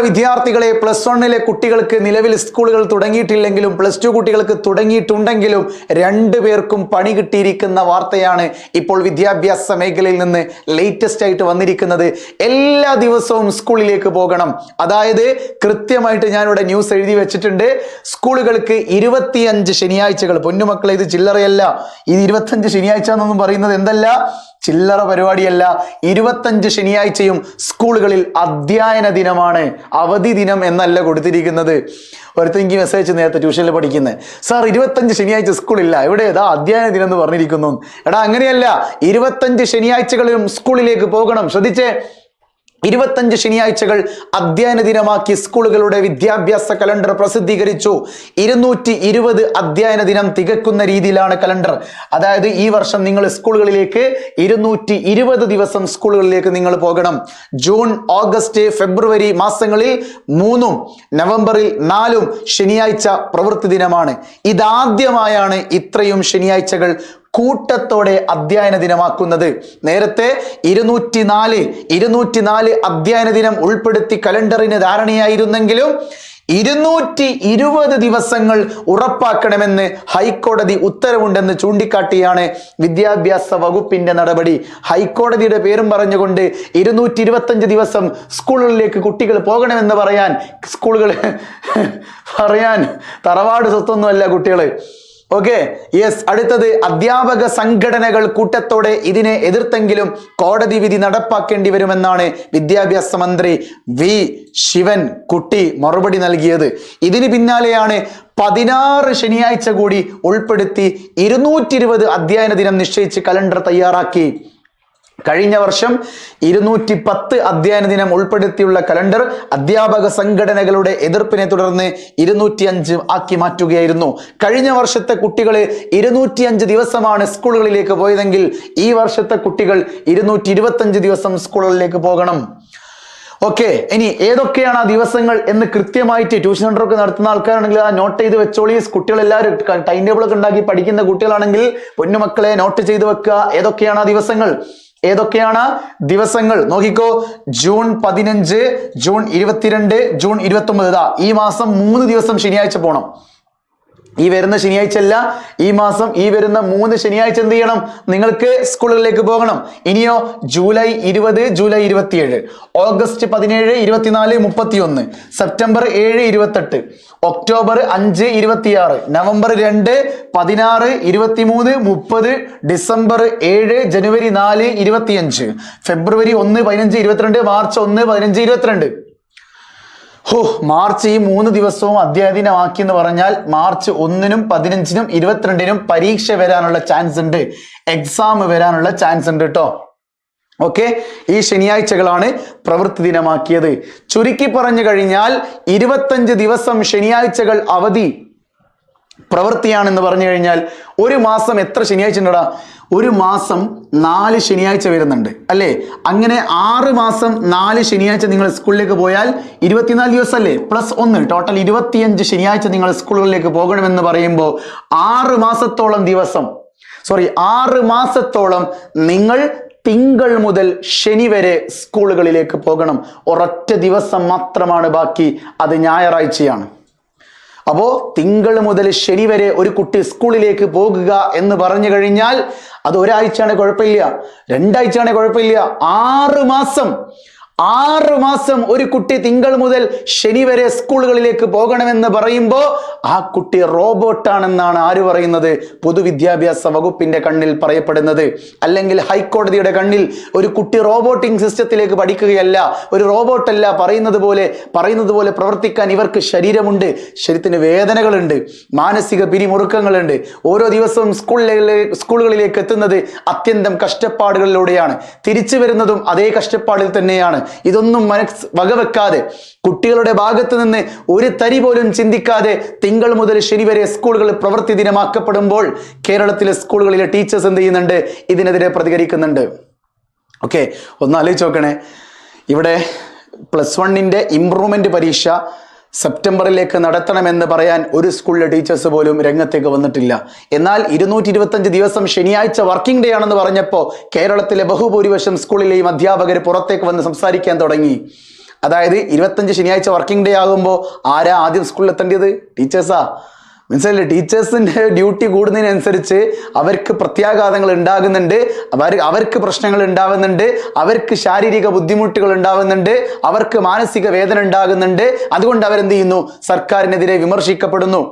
വിദ്യാർത്ഥികളെ, +1 കുട്ടികൾക്ക് നിലവിൽ സ്കൂളുകൾ തുടങ്ങിയിട്ടില്ലെങ്കിലും +2 കുട്ടികൾക്ക് തുടങ്ങിയിട്ടുണ്ടെങ്കിലും രണ്ടുപേർക്കും പണി കിട്ടിയിരിക്കുന്ന വാർത്തയാണ് ഇപ്പോൾ വിദ്യാഭ്യാസ മേഖലയിൽ നിന്ന് ലേറ്റസ്റ്റ് ആയിട്ട് വന്നിരിക്കുന്നത്. എല്ലാ ദിവസവും സ്കൂളിലേക്ക് പോകണം. അതായത് കൃത്യമായിട്ട് ഞാനിവിടെ ന്യൂസ് എഴുതി വെച്ചിട്ടുണ്ട്. സ്കൂളുകൾക്ക് 25 ശനിയാഴ്ചകൾ. പൊന്നുമക്കളെ, ഇത് ചില്ലറയല്ല. ഈ 25 ശനിയാഴ്ച എന്നൊന്നും പറയുന്നത് എന്തല്ല, ചില്ലറ പരിപാടിയല്ല. 25 ശനിയാഴ്ചയും സ്കൂളുകളിൽ അധ്യയന ദിനമാണ്, അവധി ദിനം എന്നല്ല കൊടുത്തിരിക്കുന്നത്. ഒരുത്തൻ എനിക്ക് മെസ്സേജ് നേരത്തെ ട്യൂഷനിൽ പഠിക്കുന്നത്, സാർ 25 ശനിയാഴ്ച സ്കൂളില്ല, ഇവിടെ ഏതാ അധ്യയന ദിനം എന്ന് പറഞ്ഞിരിക്കുന്നു. എടാ അങ്ങനെയല്ല, 25 ശനിയാഴ്ചകളിലും സ്കൂളിലേക്ക് പോകണം. ശ്രദ്ധിച്ചേ, 25 ശനിയാഴ്ചകൾ അധ്യയന ദിനമാക്കി സ്കൂളുകളുടെ വിദ്യാഭ്യാസ കലണ്ടർ പ്രസിദ്ധീകരിച്ചു. 220 അധ്യയന ദിനം തികക്കുന്ന രീതിയിലാണ് കലണ്ടർ. അതായത് ഈ വർഷം നിങ്ങൾ സ്കൂളുകളിലേക്ക് 220 ദിവസം സ്കൂളുകളിലേക്ക് നിങ്ങൾ പോകണം. ജൂൺ, ഓഗസ്റ്റ്, ഫെബ്രുവരി മാസങ്ങളിൽ 3-ഉം നവംബറിൽ 4-ഉം ശനിയാഴ്ച പ്രവൃത്തി ദിനമാണ്. ഇതാദ്യമായാണ് ഇത്രയും ശനിയാഴ്ചകൾ കൂട്ടത്തോടെ അധ്യയന ദിനമാക്കുന്നത്. നേരത്തെ 204 അധ്യയന ദിനം ഉൾപ്പെടുത്തി കലണ്ടറിന് ധാരണയായിരുന്നെങ്കിലും 220 ദിവസങ്ങൾ ഉറപ്പാക്കണമെന്ന് ഹൈക്കോടതി ഉത്തരവുണ്ടെന്ന് ചൂണ്ടിക്കാട്ടിയാണ് വിദ്യാഭ്യാസ വകുപ്പിന്റെ നടപടി. ഹൈക്കോടതിയുടെ പേരും പറഞ്ഞുകൊണ്ട് 225 ദിവസം സ്കൂളുകളിലേക്ക് കുട്ടികൾ പോകണമെന്ന് പറയാൻ തറവാട് സ്വത്തൊന്നുമല്ല കുട്ടികള്. Okay, yes. അടുത്തത്, അധ്യാപക സംഘടനകൾ കൂട്ടത്തോടെ ഇതിനെ എതിർത്തെങ്കിലും കോടതി വിധി നടപ്പാക്കേണ്ടി വരുമെന്നാണ് വിദ്യാഭ്യാസ മന്ത്രി വി ശിവൻകുട്ടി മറുപടി നൽകിയത്. ഇതിന് പിന്നാലെയാണ് 16 ശനിയാഴ്ച കൂടി ഉൾപ്പെടുത്തി 220 അധ്യയന ദിനം നിശ്ചയിച്ച് കലണ്ടർ തയ്യാറാക്കി. കഴിഞ്ഞ വർഷം 210 അധ്യയന ദിനം ഉൾപ്പെടുത്തിയുള്ള കലണ്ടർ അധ്യാപക സംഘടനകളുടെ എതിർപ്പിനെ തുടർന്ന് 205 ആക്കി മാറ്റുകയായിരുന്നു. കഴിഞ്ഞ വർഷത്തെ കുട്ടികൾ 205 ദിവസമാണ് സ്കൂളുകളിലേക്ക് പോയതെങ്കിൽ ഈ വർഷത്തെ കുട്ടികൾ 225 ദിവസം സ്കൂളുകളിലേക്ക് പോകണം. ഓക്കെ, ഇനി ഏതൊക്കെയാണ് ആ ദിവസങ്ങൾ എന്ന് കൃത്യമായിട്ട് ട്യൂഷൻ സെന്ററൊക്കെ നടത്തുന്ന ആൾക്കാരാണെങ്കിൽ ആ നോട്ട് ചെയ്ത് വെച്ചോളി. കുട്ടികളെല്ലാവരും ടൈം ടേബിൾ ഒക്കെ ഉണ്ടാക്കി പഠിക്കുന്ന കുട്ടികളാണെങ്കിൽ പൊന്നുമക്കളെ നോട്ട് ചെയ്ത് വെക്കുക. ഏതൊക്കെയാണ് ആ ദിവസങ്ങൾ? നോക്കിക്കോ. June 15, June 22, June 29. ഈ മാസം 3 ദിവസം ശനിയാഴ്ച പോകണം. ഈ വരുന്ന ശനിയാഴ്ച അല്ല, ഈ മാസം ഈ വരുന്ന 3 ശനിയാഴ്ച എന്ത് ചെയ്യണം? നിങ്ങൾക്ക് സ്കൂളുകളിലേക്ക് പോകണം. ഇനിയോ July 20, July 27, August 17, 24, 31, September 7, 28, October 5, 26, November 2, 16, 23, 30, December 7, ജനുവരി 4, 25, ഫെബ്രുവരി 1, 15, 22, മാർച്ച് 1, 15, 22. മാർച്ച് ഈ 3 ദിവസവും അധ്യയന ദിനമാക്കി എന്ന് പറഞ്ഞാൽ മാർച്ച് 1-നും 15-നും 22-നും പരീക്ഷ വരാനുള്ള ചാൻസ് ഉണ്ട്, എക്സാം വരാനുള്ള ചാൻസ് ഉണ്ട് കേട്ടോ. ഓക്കെ, ഈ ശനിയാഴ്ചകളാണ് പ്രവൃത്തി ദിനമാക്കിയത്. ചുരുക്കി പറഞ്ഞു കഴിഞ്ഞാൽ 25 ദിവസം ശനിയാഴ്ചകൾ അവധി പ്രവൃത്തിയാണെന്ന് പറഞ്ഞു കഴിഞ്ഞാൽ ഒരു മാസം എത്ര ശനിയാഴ്ച ഉണ്ടടാ? ഒരു മാസം 4 ശനിയാഴ്ച വരുന്നുണ്ട് അല്ലേ? അങ്ങനെ 6 മാസം 4 ശനിയാഴ്ച നിങ്ങൾ സ്കൂളിലേക്ക് പോയാൽ 24 ദിവസം അല്ലേ? +1 ടോട്ടൽ 25 ശനിയാഴ്ച നിങ്ങൾ സ്കൂളുകളിലേക്ക് പോകണമെന്ന് പറയുമ്പോൾ 6 മാസത്തോളം നിങ്ങൾ തിങ്കൾ മുതൽ ശനി വരെ സ്കൂളുകളിലേക്ക് പോകണം. ഒരൊറ്റ ദിവസം മാത്രമാണ് ബാക്കി, അത് ഞായറാഴ്ചയാണ്. അപ്പോ തിങ്കൾ മുതൽ ശനി വരെ ഒരു കുട്ടി സ്കൂളിലേക്ക് പോകുക എന്ന് പറഞ്ഞു കഴിഞ്ഞാൽ അത് ഒരാഴ്ചയാണ് കുഴപ്പമില്ല, 2 ആഴ്ചയാണ് കുഴപ്പമില്ല, 6 മാസം ഒരു കുട്ടി തിങ്കൾ മുതൽ ശനി വരെ സ്കൂളുകളിലേക്ക് പോകണമെന്ന് പറയുമ്പോൾ ആ കുട്ടി റോബോട്ടാണെന്നാണ് ആര് പറയുന്നത്? പൊതുവിദ്യാഭ്യാസ വകുപ്പിന്റെ കണ്ണിൽ പറയപ്പെടുന്നത്. അല്ലെങ്കിൽ ഹൈക്കോടതിയുടെ കണ്ണിൽ ഒരു കുട്ടി റോബോട്ടിക് സിസ്റ്റത്തിലേക്ക് പഠിക്കുകയല്ല, ഒരു റോബോട്ടല്ല. പറയുന്നത് പോലെ പ്രവർത്തിക്കാൻ ഇവർക്ക് ശരീരമുണ്ട്, ശരീരത്തിന് വേദനകളുണ്ട്, മാനസിക പിരിമുറുക്കങ്ങളുണ്ട്. ഓരോ ദിവസവും സ്കൂളുകളിലേക്ക് എത്തുന്നത് അത്യന്തം കഷ്ടപ്പാടുകളിലൂടെയാണ്, തിരിച്ചു വരുന്നതും അതേ കഷ്ടപ്പാടിൽ തന്നെയാണ്. ഇതൊന്നും വകവെക്കാതെ, കുട്ടികളുടെ ഭാഗത്ത് നിന്ന് ഒരു തരി പോലും ചിന്തിക്കാതെ തിങ്കൾ മുതൽ ശനി വരെ സ്കൂളുകൾ പ്രവൃത്തി ദിനമാക്കപ്പെടുമ്പോൾ കേരളത്തിലെ സ്കൂളുകളിലെ ടീച്ചേഴ്സ് എന്ത് ചെയ്യുന്നുണ്ട്? ഇതിനെതിരെ പ്രതികരിക്കുന്നുണ്ട്. ഓക്കെ, ഒന്ന് ആലോചിച്ച് നോക്കണേ. ഇവിടെ +1-ന്റെ ഇംപ്രൂവ്മെന്റ് പരീക്ഷ സെപ്റ്റംബറിലേക്ക് നടത്തണമെന്ന് പറയാൻ ഒരു സ്കൂളിലെ ടീച്ചേഴ്സ് പോലും രംഗത്തേക്ക് വന്നിട്ടില്ല. എന്നാൽ 225 ദിവസം ശനിയാഴ്ച വർക്കിംഗ് ഡേ ആണെന്ന് പറഞ്ഞപ്പോൾ കേരളത്തിലെ ബഹുഭൂരിപക്ഷം സ്കൂളിലെയും അധ്യാപകർ പുറത്തേക്ക് വന്ന് സംസാരിക്കാൻ തുടങ്ങി. അതായത് 25 ശനിയാഴ്ച വർക്കിംഗ് ഡേ ആകുമ്പോൾ ആരാ ആദ്യം സ്കൂളിൽ എത്തേണ്ടത്? ടീച്ചേഴ്സാ. മനസ്സിലായില്ലേ? ടീച്ചേഴ്സിന്റെ ഡ്യൂട്ടി കൂടുന്നതിനനുസരിച്ച് അവർക്ക് പ്രത്യാഘാതങ്ങൾ ഉണ്ടാകുന്നുണ്ട്, അവർക്ക് പ്രശ്നങ്ങൾ ഉണ്ടാകുന്നുണ്ട്, അവർക്ക് ശാരീരിക ബുദ്ധിമുട്ടുകൾ ഉണ്ടാകുന്നുണ്ട്, അവർക്ക് മാനസിക വേദന ഉണ്ടാകുന്നുണ്ട്. അതുകൊണ്ട് അവരെന്ത് ചെയ്യുന്നു? സർക്കാരിനെതിരെ വിമർശിക്കപ്പെടുന്നു.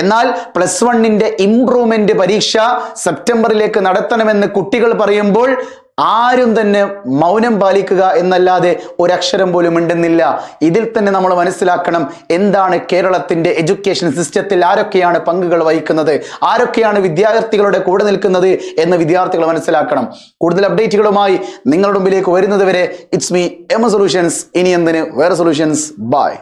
എന്നാൽ +1 ഇംപ്രൂവ്മെന്റ് പരീക്ഷ സെപ്റ്റംബറിലേക്ക് നടത്തണമെന്ന് കുട്ടികൾ പറയുമ്പോൾ ആരും തന്നെ മൗനം പാലിക്കുക എന്നല്ലാതെ ഒരക്ഷരം പോലും മിണ്ടുന്നില്ല. ഇതിൽ തന്നെ നമ്മൾ മനസ്സിലാക്കണം എന്താണ് കേരളത്തിന്റെ എഡ്യൂക്കേഷൻ സിസ്റ്റത്തിൽ ആരൊക്കെയാണ് പങ്കുകൾ വഹിക്കുന്നത്, ആരൊക്കെയാണ് വിദ്യാർത്ഥികളുടെ കൂടെ നിൽക്കുന്നത് എന്ന് വിദ്യാർത്ഥികൾ മനസ്സിലാക്കണം. കൂടുതൽ അപ്ഡേറ്റുകളുമായി നിങ്ങളുടെ മുമ്പിലേക്ക് വരുന്നത് വരെ ഇറ്റ്സ് മീ എം സൊല്യൂഷൻസ്. ഇനി എന്തിന് വേറെ സൊല്യൂഷൻസ്. ബൈ.